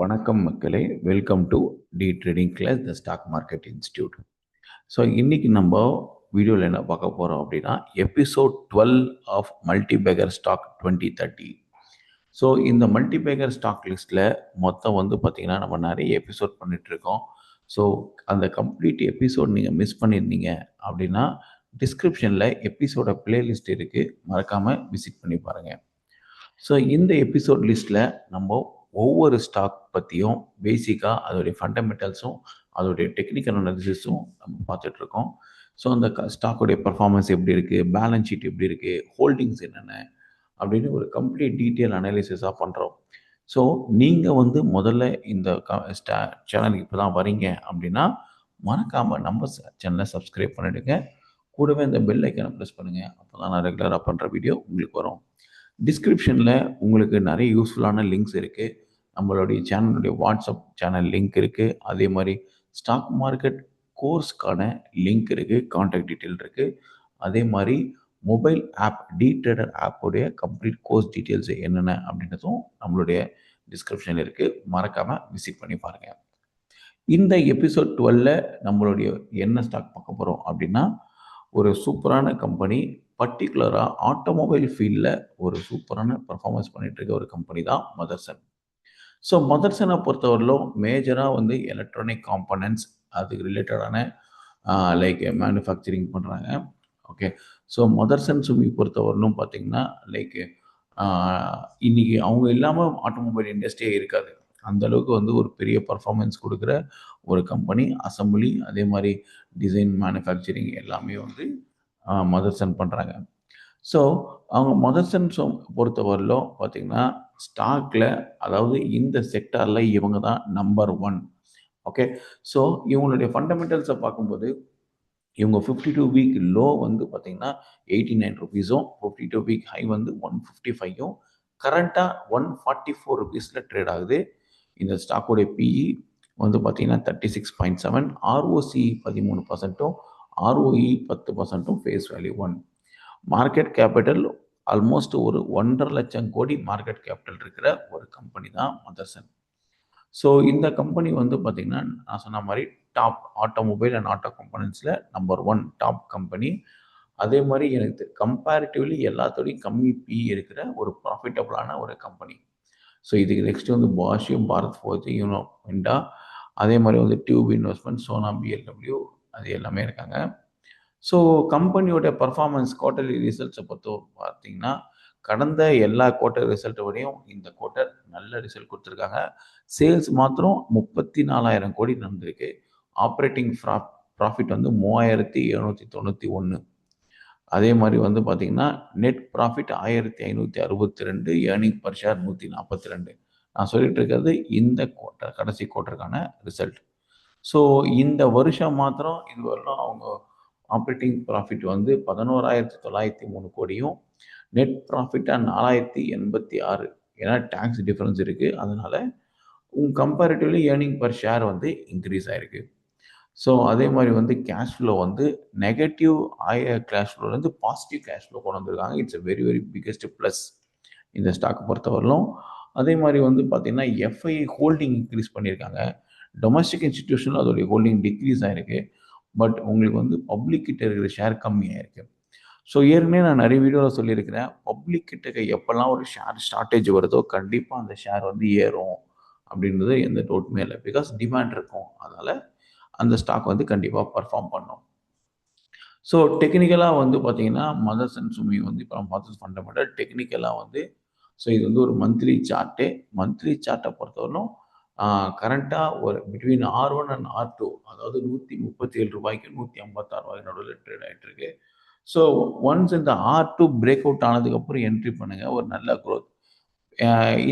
வணக்கம் மக்களே, welcome to the trading class the stock market institute. So இன்னைக்கு நம்ம வீடியோவில் என்ன பார்க்க போகிறோம் அப்படின்னா episode 12 of multibagger stock 2030. So இந்த மல்டிபேக்கர் ஸ்டாக் லிஸ்ட்டில் மொத்தம் பார்த்திங்கன்னா நம்ம நிறைய எபிசோட் பண்ணிகிட்ருக்கோம். ஸோ அந்த கம்ப்ளீட் எபிசோட் நீங்கள் மிஸ் பண்ணியிருந்தீங்க அப்படின்னா டிஸ்கிரிப்ஷனில் எபிசோட பிளேலிஸ்ட் இருக்குது, மறக்காமல் விசிட் பண்ணி பாருங்கள். ஸோ இந்த எபிசோட் லிஸ்ட்டில் நம்ம ஒவ்வொரு ஸ்டாக் பற்றியும் பேசிக்காக அதோடைய ஃபண்டமெண்டல்ஸும் அதோடைய டெக்னிக்கல் அனாலிசிஸும் நம்ம பார்த்துட்ருக்கோம். ஸோ அந்த ஸ்டாக்குடைய பர்ஃபார்மன்ஸ் எப்படி இருக்குது, பேலன்ஸ் ஷீட் எப்படி இருக்குது, ஹோல்டிங்ஸ் என்னென்ன அப்படின்னு ஒரு கம்ப்ளீட் டீட்டெயில் அனாலிசிஸாக பண்ணுறோம். ஸோ நீங்கள் முதல்ல இந்த சேனலுக்கு இப்போ தான் வரீங்க அப்படின்னா மறக்காமல் நம்ம சேனலை சப்ஸ்கிரைப் பண்ணிவிடுங்க. கூடவே இந்த பெல் ஐக்கனை ப்ரெஸ் பண்ணுங்கள். அப்போ தான் நான் ரெகுலராக பண்ணுற வீடியோ உங்களுக்கு வரும். டிஸ்கிரிப்ஷனில் உங்களுக்கு நிறைய யூஸ்ஃபுல்லான லிங்க்ஸ் இருக்குது. நம்மளுடைய சேனலுடைய வாட்ஸ்அப் சேனல் லிங்க் இருக்குது. அதே மாதிரி ஸ்டாக் மார்க்கெட் கோர்ஸ்க்கான லிங்க் இருக்குது, கான்டாக்ட் டீட்டெயில் இருக்குது. அதே மாதிரி மொபைல் ஆப் டி ட்ரேடர் ஆப்போடைய கம்ப்ளீட் கோர்ஸ் டீட்டெயில்ஸ் என்னென்ன அப்படின்றதும் நம்மளுடைய டிஸ்கிரிப்ஷனில் இருக்குது. மறக்காமல் விசிட் பண்ணி பாருங்கள். இந்த எபிசோட் 12 நம்மளுடைய என்ன ஸ்டாக் பார்க்க போகிறோம் அப்படின்னா ஒரு சூப்பரான கம்பெனி, பர்டிகுலராக ஆட்டோமொபைல் ஃபீல்டில் ஒரு சூப்பரான பர்ஃபார்மன்ஸ் பண்ணிகிட்டு இருக்க ஒரு கம்பெனி தான் மதர்சன். ஸோ மதர்சனை பொறுத்தவரையிலும் மேஜராக எலக்ட்ரானிக் காம்பனன்ட்ஸ் அதுக்கு ரிலேட்டடான லைக் மேனுஃபேக்சரிங் பண்ணுறாங்க. ஓகே, ஸோ மதர்சன் சுமி பொறுத்தவரையிலும் பார்த்திங்கன்னா லைக் இன்றைக்கி அவங்க இல்லாமல் ஆட்டோமொபைல் இண்டஸ்ட்ரியே இருக்காது. அந்தளவுக்கு ஒரு பெரிய பர்ஃபார்மன்ஸ் கொடுக்குற ஒரு கம்பெனி. அசம்பிளி அதே மாதிரி டிசைன் மேனுஃபேக்சரிங் எல்லாமே மதர்சன் பண்ணுறாங்க. ஸோ அவங்க மதர்சன் பொறுத்தவரையிலும் பார்த்திங்கன்னா ஸ்டாக்கில், அதாவது இந்த செக்டாரில் இவங்க தான் நம்பர் 1. ஓகே, ஸோ இவங்களுடைய ஃபண்டமெண்டல்ஸை பார்க்கும்போது இவங்க 52 வீக் லோ பார்த்திங்கன்னா 89 ருபீஸும் 52 வீக் ஹை 155ம் கரண்ட்டாக 144 ருபீஸில் ட்ரேட் ஆகுது. இந்த ஸ்டாக்கோடைய பிஇ பார்த்திங்கன்னா 36.7, ROC 13%, ROE 10%, face value 1. Market capital almost ஒரு 1.5 லட்சம் கோடி மார்க்கெட் கேபிட்டல் இருக்கிற ஒரு கம்பெனி தான் மதர்சன். ஸோ இந்த கம்பெனி பார்த்திங்கன்னா நான் சொன்ன மாதிரி டாப் ஆட்டோமொபைல் அண்ட் ஆட்டோ கம்பெனிஸில் நம்பர் 1 டாப் கம்பெனி. அதே மாதிரி எனக்கு கம்பேரிட்டிவ்லி எல்லாத்தோடையும் கம்மி பிஇ இருக்கிற ஒரு ப்ராஃபிட்டபுளான ஒரு கம்பெனி. ஸோ இதுக்கு நெக்ஸ்ட் பாஷியும், பாரத் ஃபோர்ஜ், யூனோ ஹோண்டா, அதே மாதிரி டியூப் இன்வெஸ்ட்மெண்ட், சோனா பிஎல்டபிள்யூ அது எல்லாமே இருக்காங்க. ஸோ கம்பெனியோட பர்ஃபார்மன்ஸ் குவார்ட்டர்லி ரிசல்ட்ஸை பார்த்தீங்கன்னா கடந்த எல்லா குவார்ட்டர் ரிசல்ட்டை விடையும் இந்த குவார்ட்டர் நல்ல ரிசல்ட் கொடுத்துருக்காங்க. சேல்ஸ் மாத்திரம் 34,000 கோடி நடந்திருக்கு. Operating profit 3,791. அதே மாதிரி பார்த்தீங்கன்னா net profit 1,562, earning per share 142. நான் சொல்லிட்டு இருக்கிறது இந்த குவார்ட்டர், கடைசி குவார்ட்டருக்கான ரிசல்ட். ஸோ இந்த வருஷம் மாத்திரம் இதுவரைக்கும் அவங்க ஆப்ரேட்டிங் ப்ராஃபிட் 11,903 கோடியும், நெட் ப்ராஃபிட்டாக 4,086. ஏன்னா டேக்ஸ் டிஃப்ரென்ஸ் இருக்குது, அதனால் comparatively earning per share increase ஆகிருக்கு. ஸோ அதே மாதிரி கேஷ் ஃப்ளோ நெகட்டிவ் கேஷ் ஃப்ளோலேருந்து பாசிட்டிவ் கேஷ் ஃப்ளோ கொண்டு வந்திருக்காங்க. It's a very very biggest plus இந்த ஸ்டாக்கை பொறுத்தவரையிலும். அதே மாதிரி பார்த்திங்கன்னா எஃப்ஐ ஹோல்டிங் இன்க்ரீஸ் பண்ணியிருக்காங்க. டொமஸ்டிக் இன்ஸ்டிடியூஷனில் அதோடைய ஹோல்டிங் டிக்ரீஸ் ஆகிருக்கு. பட் உங்களுக்கு பப்ளிக் கிட்ட இருக்கிற ஷேர் கம்மியாயிருக்கு. ஸோ ஏற்கனவே நான் நிறைய வீடியோவில் சொல்லியிருக்கிறேன், பப்ளிக் கிட்ட எப்போல்லாம் ஒரு ஷேர் ஷார்ட்டேஜ் வருதோ கண்டிப்பாக அந்த ஷேர் ஏறும் அப்படின்றது எந்த டவுட்டுமே இல்லை. பிகாஸ் டிமாண்ட் இருக்கும், அதனால் அந்த ஸ்டாக் கண்டிப்பாக பர்ஃபார்ம் பண்ணும். ஸோ டெக்னிக்கலாக பார்த்தீங்கன்னா மதர்சன் சுமி இப்போ நம்ம பார்த்து ஃபண்டமெண்டல் டெக்னிக்கலாக ஸோ இது ஒரு மந்த்லி சார்ட்டு. மந்த்லி சார்ட்டை பொறுத்தவரைக்கும் கரண்ட்டாக ஒரு பிட்வீன் R1 அண்ட் R2, அதாவது 137 ரூபாய்க்கு 156 ரூபாய்க்கு நடுவில் ட்ரேட் ஆகிட்டு இருக்கு. ஸோ ஒன்ஸ் இந்த R2 பிரேக் அவுட் ஆனதுக்கப்புறம் என்ட்ரி பண்ணுங்கள், ஒரு நல்ல க்ரோத்.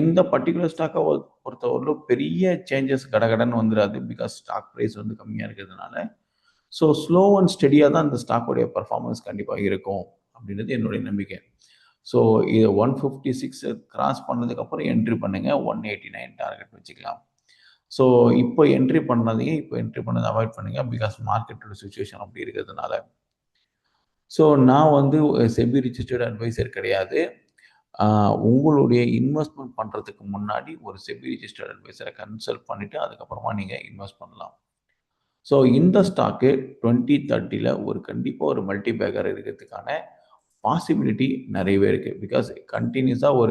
இந்த பர்டிகுலர் ஸ்டாக்கை பொறுத்தவரைக்கும் பெரிய சேஞ்சஸ் கடகடன்னு வந்துடாது, பிகாஸ் ஸ்டாக் ப்ரைஸ் கம்மியாக இருக்கிறதுனால. ஸோ ஸ்லோ அண்ட் ஸ்டெடியாக தான் இந்த ஸ்டாக்கோடைய பர்ஃபார்மன்ஸ் கண்டிப்பாக இருக்கும் அப்படின்றது என்னுடைய நம்பிக்கை. ஸோ இது 156 கிராஸ் பண்ணதுக்கப்புறம் என்ட்ரி பண்ணுங்கள், 189 டார்கெட் வச்சுக்கலாம். ஸோ இப்போ என்ட்ரி பண்ணாதீங்க, இப்போ என்ட்ரி பண்ணதை அவாய்ட் பண்ணுங்கள், பிகாஸ் மார்க்கெட்டோட சுச்சுவேஷன் அப்படி இருக்கிறதுனால. ஸோ நான் செபி ரிஜிஸ்டர்ட் அட்வைசர் கிடையாது. உங்களுடைய இன்வெஸ்ட்மெண்ட் பண்ணுறதுக்கு முன்னாடி ஒரு செபி ரிஜிஸ்டர்ட் அட்வைசரை கன்சல்ட் பண்ணிவிட்டு அதுக்கப்புறமா நீங்கள் இன்வெஸ்ட் பண்ணலாம். ஸோ இந்த ஸ்டாக்கு 2030ல் கண்டிப்பாக ஒரு மல்டி பேக்கர் இருக்கிறதுக்கான பாசிபிலிட்டி நிறையவே இருக்குது. பிகாஸ் கண்டினியூஸாக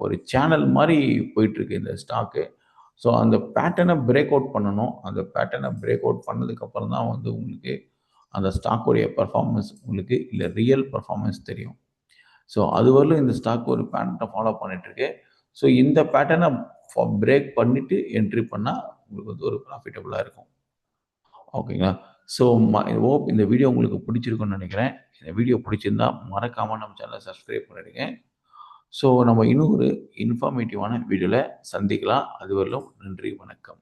ஒரு சேனல் மாதிரி போயிட்டுருக்கு இந்த ஸ்டாக்கு. ஸோ அந்த பேட்டர்னை பிரேக் அவுட் பண்ணணும். அந்த பேட்டர்னை பிரேக் அவுட் பண்ணதுக்கப்புறம் தான் உங்களுக்கு அந்த ஸ்டாக்குடைய பெர்ஃபார்மன்ஸ் உங்களுக்கு இல்லை ரியல் பெர்ஃபார்மன்ஸ் தெரியும். ஸோ அதுவரையிலும் இந்த ஸ்டாக் ஒரு பேட்டர்னை ஃபாலோ பண்ணிகிட்ருக்கு. ஸோ இந்த பேட்டர்னை பிரேக் பண்ணிவிட்டு என்ட்ரி பண்ணால் உங்களுக்கு ஒரு ப்ராஃபிட்டபுளாக இருக்கும். ஓகேங்களா? ஸோ ஹோப் இந்த வீடியோ உங்களுக்கு பிடிச்சிருக்குன்னு நினைக்கிறேன். இந்த வீடியோ பிடிச்சிருந்தா மறக்காமல் நம்ம சேனலை சப்ஸ்கிரைப் பண்ணிடுங்க. ஸோ நம்ம இன்னும் ஒரு இன்ஃபர்மேட்டிவான வீடியோவில் சந்திக்கலாம். அதுவரையிலும் நன்றி, வணக்கம்.